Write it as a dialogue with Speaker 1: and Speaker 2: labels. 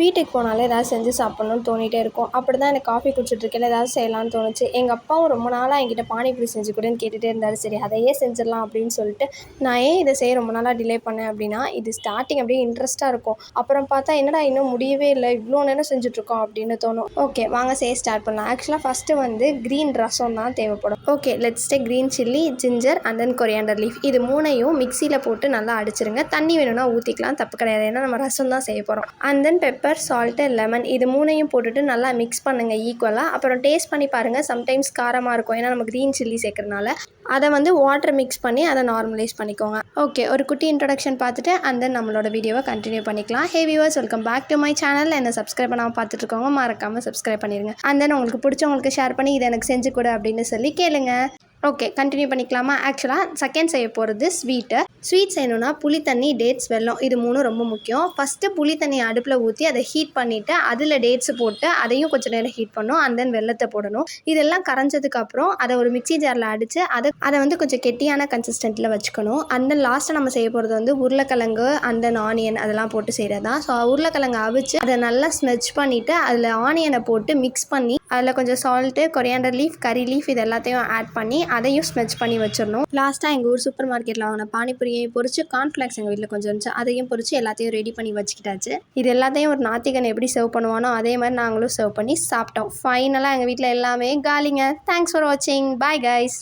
Speaker 1: வீட்டுக்கு போனாலே ஏதாவது செஞ்சு சாப்பிட்ணுன்னு தோணிகிட்டே இருக்கும். அப்படி தான் எனக்கு காஃபி குடிச்சிட்ருக்கையில ஏதாவது செய்யலான்னு தோணுச்சு. எங்கள் அப்பாவும் ரொம்ப நாளாக என்கிட்ட பானிபூரி செஞ்சு கொடுன்னு கேட்டுகிட்டே இருந்தார். சரி அதையே செஞ்சிடலாம் அப்படின்னு சொல்லிட்டு நான் ஏன் இதை செய்ய ரொம்ப நாளாக டிலே பண்ணேன் அப்படின்னா, இது ஸ்டார்டிங் அப்படியே இன்ட்ரெஸ்ட்டாக இருக்கும். அப்புறம் பார்த்தா என்னடா இன்னும் முடியவே இல்லை, இவ்வளோ நேரம் செஞ்சுட்ருக்கோம் அப்படின்னு தோணும். ஓகே வாங்க செய்ய ஸ்டார்ட் பண்ணலாம். ஆக்சுவலாக ஃபஸ்ட்டு வந்து க்ரீன் ரசம் தான் தேவைப்படும். Okay let's take green chilli, ginger and then coriander leaf. இது மூணையும் மிக்சியில் போட்டு நல்லா அடிச்சிருங்க. தண்ணி வேணும்னா ஊற்றிக்கலாம், தப்பு கிடையாது. ஏன்னா நம்ம ரசம் தான் செய்ய போகிறோம். And then pepper, salt, lemon இது மூணையும் போட்டுட்டு நல்லா மிக்ஸ் பண்ணுங்கள் ஈக்குவலாக. அப்புறம் டேஸ்ட் பண்ணி பாருங்கள், சம்டைம்ஸ் காரமாக இருக்கும் ஏன்னா நம்ம க்ரீன் சில்லி சேர்க்கறனால. அதை வந்து வாட்டர் மிக்ஸ் பண்ணி அதை நார்மலைஸ் பண்ணிக்கோங்க. ஓகே ஒரு குட்டி இன்ட்ரடக்ஷன் பார்த்துட்டு அண்ட் தென் நம்மளோட வீடியோவை கண்டினியூ பண்ணிக்கலாம். Hey viewers, welcome back to my channel. என்ன சப்ஸ்கிரைப் பண்ணாமல் பார்த்துட்ருக்கோங்க, மறக்காமல் சப்ஸ்கிரைப் பண்ணிடுங்க. அண்ட் தென் உங்களுக்கு பிடிச்சவங்களுக்கு ஷேர் பண்ணி இதை எனக்கு செஞ்சு கொடு அப்படின்னு சொல்லி கேளுங்க. ஓகே கண்டினியூ பண்ணிக்கலாமா? ஆக்சுவலாக செகண்ட் செய்ய போகிறது ஸ்வீட்டு. ஸ்வீட் செய்யணுன்னா புளி தண்ணி, டேட்ஸ், வெல்லம் இது மூணும் ரொம்ப முக்கியம். ஃபஸ்ட்டு புளி தண்ணி அடுப்பில் ஊற்றி அதை ஹீட் பண்ணிவிட்டு அதில் டேட்ஸு போட்டு அதையும் கொஞ்சம் நேரம் ஹீட் பண்ணணும். அண்ட் தென் வெல்லத்தை போடணும். இதெல்லாம் கரைஞ்சதுக்கப்புறம் அதை ஒரு மிக்சி ஜாரில் அடித்து அதை வந்து கொஞ்சம் கெட்டியான கன்சிஸ்டன்ட்டில் வச்சுக்கணும். அண்ட் தென் லாஸ்ட்டாக நம்ம செய்ய போகிறது வந்து உருளைக்கிழங்கு அண்ட் தென் ஆனியன் அதெல்லாம் போட்டு செய்கிறது தான். ஸோ உருளைக்கிழங்கு அவிச்சு அதை நல்லா ஸ்மெச் பண்ணிவிட்டு அதில் ஆனியனை போட்டு மிக்ஸ் பண்ணி அதில் கொஞ்சம் சால்ட்டு, கொரியாண்டர் லீஃப், கறி லீஃப் இது எல்லாத்தையும் ஆட் பண்ணி அதையும் ஸ்மெச் பண்ணி வச்சிடணும். லாஸ்ட்டாக எங்கள் ஊர் சூப்பர் மார்க்கெட்டில் வாங்கின பானிபூரியையும் பொரிச்சு, கார்ன்ஃப்ளேக்ஸ் எங்கள் வீட்டில் கொஞ்சம் இருந்துச்சு, அதையும் பொரிச்சு எல்லாத்தையும் ரெடி பண்ணி வச்சுக்கிட்டாச்சு. இது எல்லாத்தையும் ஒரு நாத்திகன் எப்படி சர்வ் பண்ணுவானோ அதே மாதிரி நாங்களும் சர்வ் பண்ணி சாப்பிட்டோம். ஃபைனலாக எங்கள் வீட்டில் எல்லாமே காலிங்க. தேங்க்ஸ் ஃபார் வாட்சிங். Bye guys.